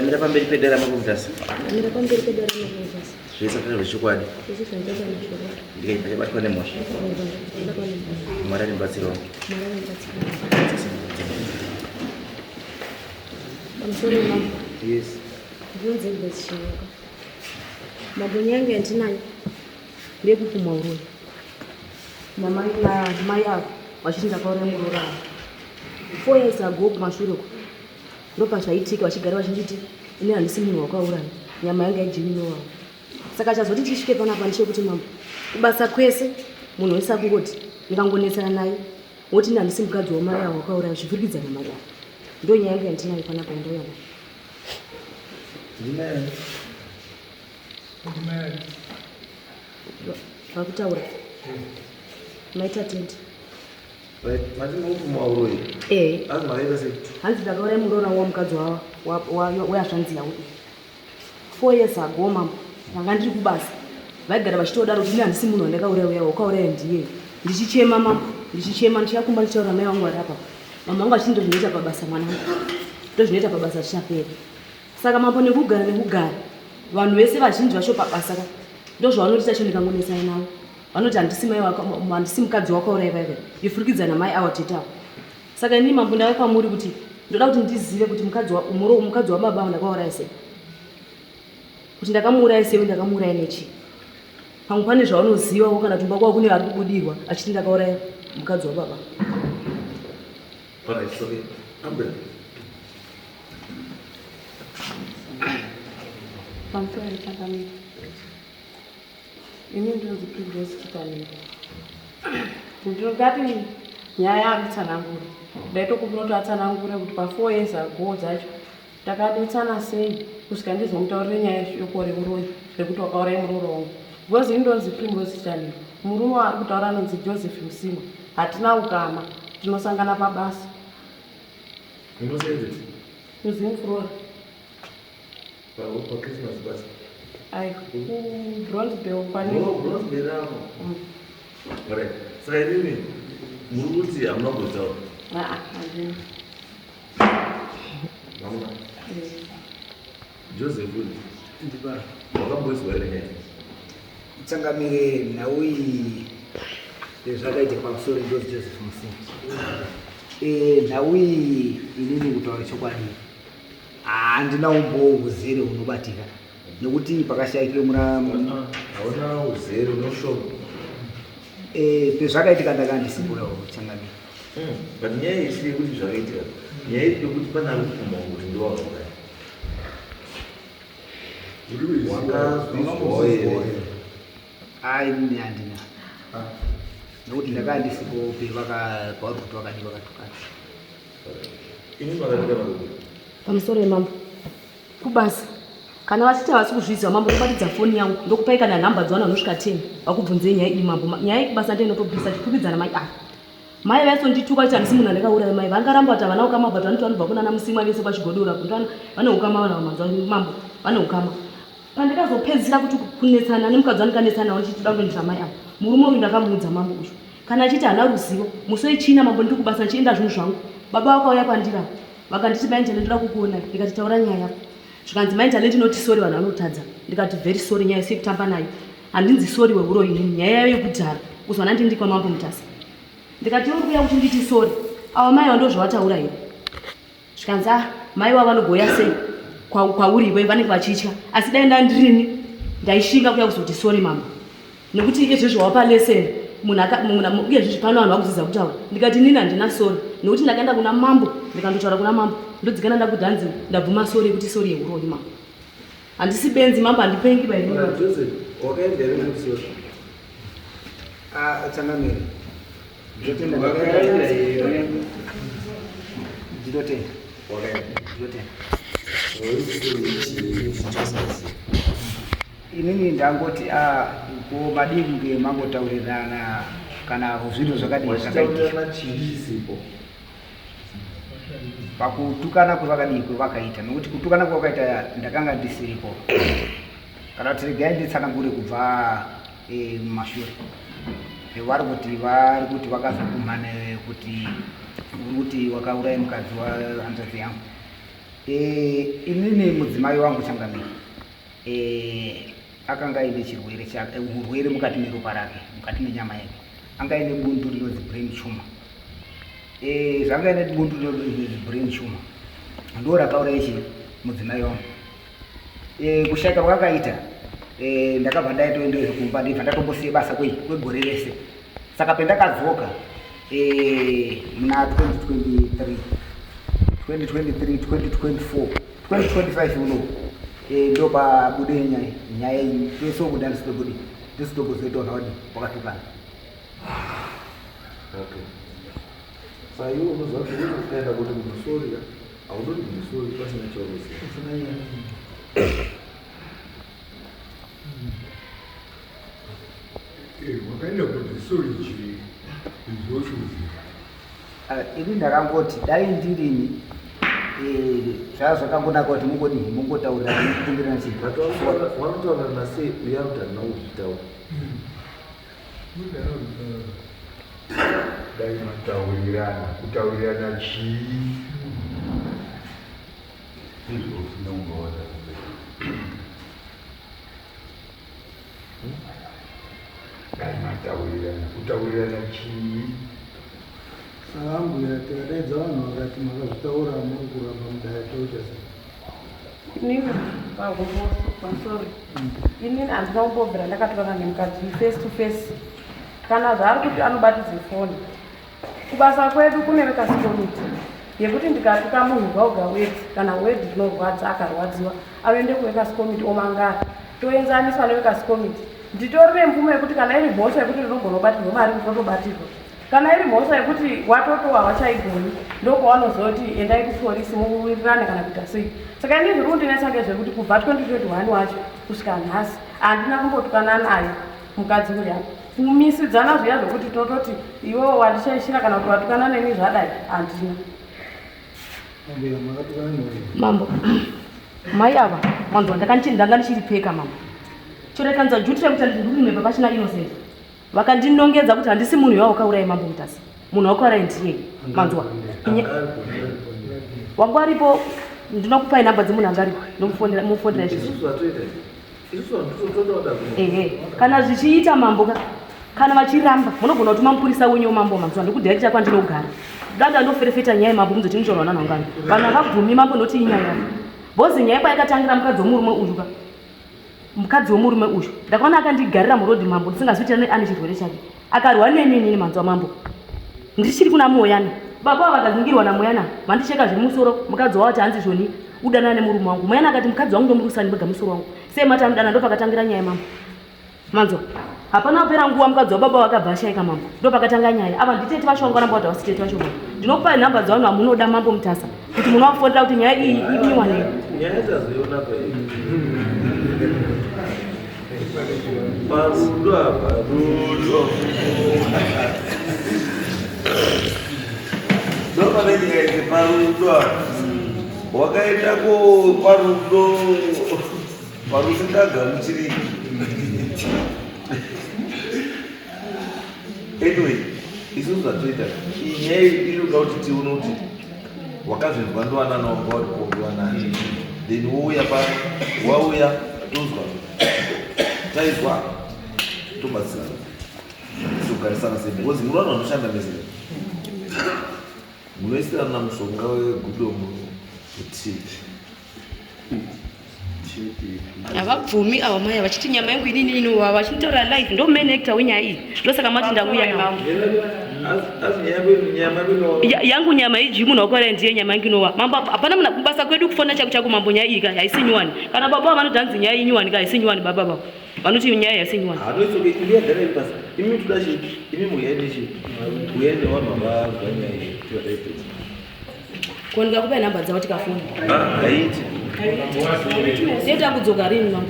Mira pamberi pedera mabumtasi. Mira pamberi pedera mabumtasi. Zvese kana zvichokwadi. Zvese zvandaita nezvokwadi. Ndikaita chabatwa nemhosva. Mwari nimbatsiro. Pamusoro mambo. Yes. Ndinonzi Elizabeth. Mabonye yangu yandinayo ndeyekupumwa uroyi. Namai avo vachiti ndakaura murora. 4 years ago kumashure uko ndopa zvaitika vachigara vachinditi ine handisi munhu wakauraya nyama yanga ijininowawo. Saka chazoti tisvike panapa ndechekuti mambo kubasa kwese munhu wese akungoti ndikangonetsana naye woti ine handisi mukadzi wamai avo wakauraya zvivhirikidzana mari avo. Ndo nyaya yanga yandinayo panapa ndoyona. Vakutaura maita tende hanzi ndakaura murora wamukadzi weyazvanzi yaudi 4 years ago mambo ndanga ndiri kubasa vaigara vachitodaro kuti ine handisi munhu wandakauraya uya wakauraya ndiye. Ndichichema mambo ndichichema ndichakumba ndichitaura mai vangu vari apa mama vangu achiti ndozvinoita pabasa mwanangu ndozvinoita pabasa zvichapera. Saka mambo nekugara vanhu vese vazhinji vacho pabasa ndozvavanoti tacho ndikangonesana navo vanoti handisi mukadzi wakauraya vaiva ifurikidzana mai avo tetawo. Saka ini mambo ndave kwamuri kuti ndoda kuti ndizive kuti mukadzi wababa avo ndakauraya sei, kuti ndakamuuraya sei, ndakamuuraya nechi. Pamwe pane zvaunozivawo kana tumba kwavo kune vari kubudirwa achiti ndakauraya mukadzi wababa. Pamusoro chakamira ini ndinonzi Princess Chikaniro. Ndingati nyaya yakutsanangura ndaitokumbira kuti atsanangure kuti pa4 years ago dzacho takadetsana sei kusvika ndizomutaurire nyaya yeshoko reuroyi rekuti wakauraya muroro wangu. Because ini ndinonzi Princess Chikaniro, murume waari kutaura anonzi Joseph Musimwa. Hatina ukama, tinosangana pabasa. Muzimfurora Christmas basi. Ai, Bronzebell pani. Bronzebell hapo. Right. Sasa hivi muruti amna kutaura. Ajini. Mama. Joseph ndibara. Wakambozwa ere nyaya. Tsangamire naui zvakaita pamusoro Joseph Musimwa. Naui inini kutaura chokwadi. Handina uzere unobatika nekuti pakashayikire muramu hauna uzere unoshoma pezvakaitika ndakandisimburawo Changamire. But nyaya isiri kuti zvakaitika nyaya iri yekuti pane ari kupfuma kuti ndowakauraya wakazvizwawo ere? Ai mune handina nekuti ndakandisipo pauri kuti vakadi vakatukana. Ini makatika makuti Pamusoro emambo kubasa kana vachiti havasi kuzviziva mambo tobatidza foni yangu ndokupai kana nhamba dzavanhu vanosvika 10 vakubvunzei nyaya iyi mambo. Nyaya yekubasa ndiyo inotobvisa tikwikwidzana mai ava mai vaisondituka kuti handisi munhu andakauraya mai vangaramba kuti havana ukama but vanoti vanobva kunana Musimwa vese pachigodora kuti vane ukama vana vamanzwa mambo vane ukama. Pandikazopedzisira kuti kunetsana nemukadzi wandikanetsana nawo ndichitoda kundondira mai ava murume uyu ndakamuudza mambo uyu kana achiti hana ruzivo musoichina mambo ndiri kubasa ndichienda zvinhu zvangu. Baba vakauya kwandira vakanditi mainjale ndoda kukuona ndikati taura nyaya yako zvikanzi mainjale ndinoti sori vanhu vanotadza ndikati very sorry nyaya sekutamba nayo handinzi sori weuroyi inini nyaya yayo yekudhara kuzwana ndindi kwamambo mutasa ndikati uri kuya kuti nditi sori ava mai vando zvavataura here zvikanzi mai wavo vanogoya sei kwauri iwe vanenge vachitya asi dai ndandirini ndaishinga kuya kuzoti sori mambo nekuti izvezvo wapa leseni munhu uyezve pano vanhu vakuziza kutaura ndikati nini handina sori nekuti ndakaenda kuna mambo ndikandotaura kuna mambo ndodzikana ndakuti hanzi ndabvuma sori yekuti sori yeuroyi mambo handisi benzi mambo handipengi Joseph wakaendere musoro Changamire ndinotenda inini ndangoti madinge mangotaurirana kana zvinhu zvakadii zvakaitika chisipo pakutukana kwevakadii kwevakaita nokuti kutukana kwevakaita ndakanga ndisiripo kana kuti regai nditsanangure kubva mumashure vari kuti vakazokumhana kuti uri kuti wakauraya mukadzi wahanzvadzi yangu inini mudzimai wangu Changamire akanga aine chirwere chake, urwere mukati meropa rake, mukati menyama yake. Anga aine bundu rinonzi brain tumor. Zvanga aine bundu rinonzi brain tumor. Ndo rakaurayichi mudzimai wangu. Kushayika kwakaita ndakabva ndaitoendeyo kumba ndibva ndatombosiye basa kwegore rese. Saka pendakadzoka muna 2023, 2024, 2025 uno ndo pabude nyaya iyi tosobuda ndisitokuzoitaona wadi wakatukana. Okay. Sasa hiyo unaweza kuenda kwa msori au ndo msori basi na choro. Wakaenda kuzisori chiri izoshuzi. Ini ndakangoti dai ndirini zvazvakangonaka kuti mungotaurira kumbirana chii. Wanotaura nase uyauta na uzitaura. Dai kutaurirana chii. Izvo zvinongoona. Kutaurirana chii. Salambu yateredza vanhu vakati makazvitaura mukuramba mudayatoita inini sorry inini handina kumbobvira ndakatorana nemukadzi face to face kana zvaari kuti anobatidze foni. Kubasa kwedu kune vekasikomiti yekuti ndikatuka munhu gauga wedi kana wedi rinorwadza akarwadziwa anoende kuvekasikomiti omangara toenzaniswa nevekasikomiti. Nditori nemvumo yekuti kana iri mhosva yekuti rinogona kubatirwa mari ndinotobatirwa, kana iri mhosva yekuti watotowa vachaigoni ndopavanozoti endai kupolisi muwirirane kana kuita sei. Saka ini zviri kundinetsa ngezvekuti kubva 2021 wacho kusvika nhasi handina kumbotukana naye mukadzi uri apa. Kumisidzana zviya zvokuti tototi iwewo wandishaishira kana kuti watukana neni zvadai handina. Mambo mai ava wanzwa ndanga ndichiripfeka mambo chorekanza jutire kuti ndiri nepapashina innocent vakandinongedza kuti handisi munhu iwawo wakauraya mambo Mutasi, munhu wakauraya ndiye manzwa wangu aripo. Ndinokupai namba dzemunhu anga aripo ndomufondera izvi kana zvichiita mambo kana vachiramba munogona kutuma mupurisa wenyu mambo manzwa ndokudhirekita kwandinogara danda ndoferefeta nyaya yemambo muzoti ndichorwa nanhangano vanhu vakabvumi mambo noti inyaya bhozi nyaya kwaikatangira mukadzi womurume uyu mukadzi womurume uyu ndakaona akandigarira murodhi mambo ndisingazivi kuti ane chirwere chake akarwa nenini manzwa mambo ndichiri kuna moyana baba vakazingirwa namoyana mandicheka zviri musoro mukadzi wavo hanzi zvoni udana nemurume wangu moyana akati mukadzi wangu ndomurusani bega musoro wangu sei mati anodana ndopakatangira nyaya mambo manzwa hapana kupera nguva mukadzi wababa wakabva ashaika mambo ndopakatanga nyaya ava nditeti vacho vangu varamba kuti havasiteti vacho ndinokupai nhamba dzavanhu vamunoda mambo Mutasa kuti munovafondera kuti nyaya iyi idiwa nei nyaya dzazoiona parudo apa rudo ndopanenyaite parudo apa wakaendako parudo parusingagamuchiriki. Anyway, isusu zvatoita nyaya inoda kuti tione kuti wakazvinzwa ndowana nawangu vari kuongiwa naye then wauya tozwa taizwa tobatsirana togarisana sei because muri vanhu vanoshanda mezera munoisirana mushonga wegudomu kuti havabvumi ava mai vachiti nyama yangu inini inova vachinitaura live ndo main actor wenyaya iyi ndosaka mati ndauya navo yangu nyama iji munhu wakauraya ndiye nyama yangu inova mambo hapana kubasa kwedu kufona chako chako mambo nyaya iyi ka haisi nyuwani kana baba vanoti hanzi nyaya inyuwani ka haisi nyuwani baba vavo vanoti nyaya haisi nyuwani imi tudashi imi muyaendeshi uende vanhu vavazwa nyaya iyi tiwadaipedza kuonika kupai nhamba dzavo tikafona haiti siyeta kudzoka rini mambo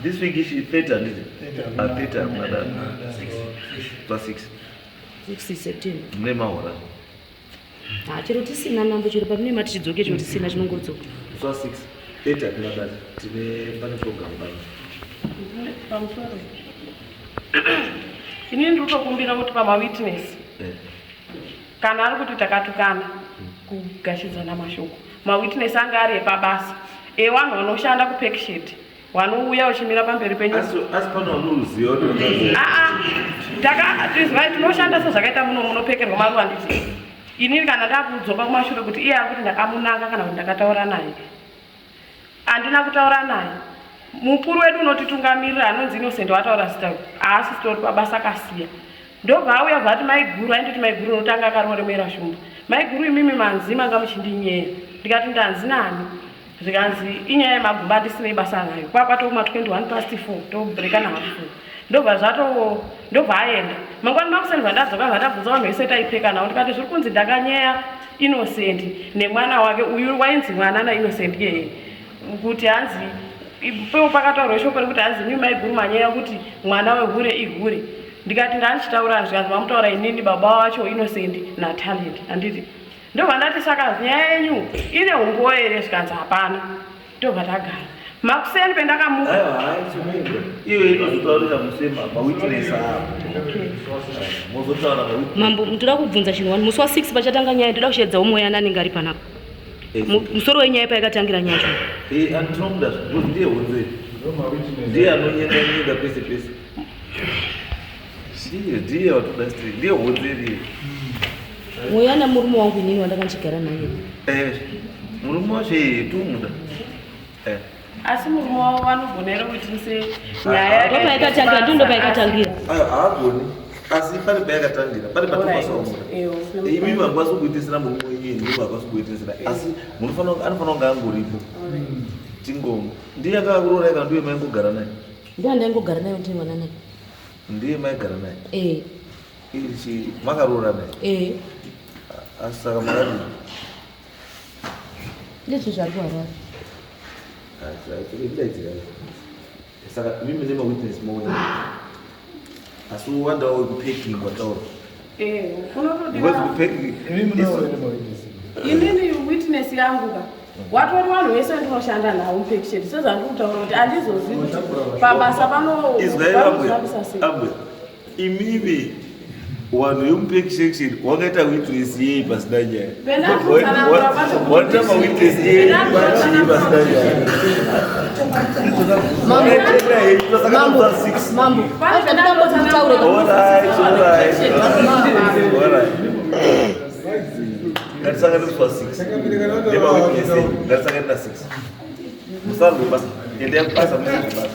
this week ishi 30 handiti 30 madana plus 6 September mune mahora chero tisina mambo chero papine mati tidzoke chero tisina chinongodzoka plus 6 30 atinadati tine pane program bani pamusoro inini ndiri kutokumbira kuti pamawitness kana ari kuti takatukana kugashidzana mashoko. Mawitness anga ari epabasa evanhu vanoshanda kupekisheti vanouya vachimira pamberi penyu. Asi pano muruzivo tinoshanda sezvakaita munopfekerwa maruva nditi inini kana ndakudzoka kumashure kuti iye ari kuti ndakamunanga kana kuti ndakataura naye. Handina kutaura naye. Mukuru wedu unotitungamirira anonzi Innocent wataura zita haasi sitori pabasa akasiya. Ndobva auya bvati maiguru ainditi maiguru unotanga akaroremera shumba. Maiguru imimi manzi manga muchindinyera. Ndikati ndanzi nani. Zvikanzi inyaya yemagumba ndisinei basa nayo. Kwakatoma 21 past 4 tobreka na half 4. Ndobva aenda. Mangwani makusani ndadzoka ndabvunza vanhu vese taipfeka nawo ndikati zviri kunzi ndakanyeya Innocent nemwana wake uyu wainzi mwana naInnocent yeye kuti hanzi ipo pakataurwa shoko rekuti hanzi mimi maiguru manyeya kuti mwana wehure ihure. Ndikati ndandichitaura zvikanzi mamutaura inini baba wacho Innocent naTalent. Handiti ndobva ndati saka nyaya yenyu ine umbowo here zvikanzi hapana. Ndobva tagara makuseni pendakamuka iwe inozotaurira musema mawitness avo mozotaura mambo ndoda kubvunza chinhu wani musi wa6 pachatanga nyaya ndoda kushedzawo mweya nanenge ari panapa musoro wenyaya payakatangira nyaya chacho andinomuda zvikuzi ndiye honzeri ndiye anonyenga pese pese ndiye watoda straight ndiye honzeri mweya namurume wangu inini wandakanchigara naye murume wacho tumuda asi murume wavo vanogona witness nyaya ndopaikatangira ndopaikatangira haagoni asi pane payakatangira pane patomasaumuda imi mangwasi kuitisira murume wenyeni ndipo akasi kuitisira asi anofana kunge angoripo tingongo ndiye akakurorai kana ndiye maingogara naye ndiye andaingogara nayo ndiri mwana naye ndiye maigara naye irichi makaroora naye asi saka makadii ndizvo zvari kuharara saka mimi nemawitness mauya asi uwandawo wekupeking wataura inini witness yangu ka watori vanhu vese ndinoshanda navo mupekisheti sezvandiri kutaura kuti handizozivi kuti pabasa panoavisa sei imimi vanhu vemupekisheksheni wakaita witness yei pasina nyaya wanoita mawitness yei pasina nyaya ngatisanganiswa 6 nemawitness ngatisanganina 6 musarwe basa endea kubasa musarwe basa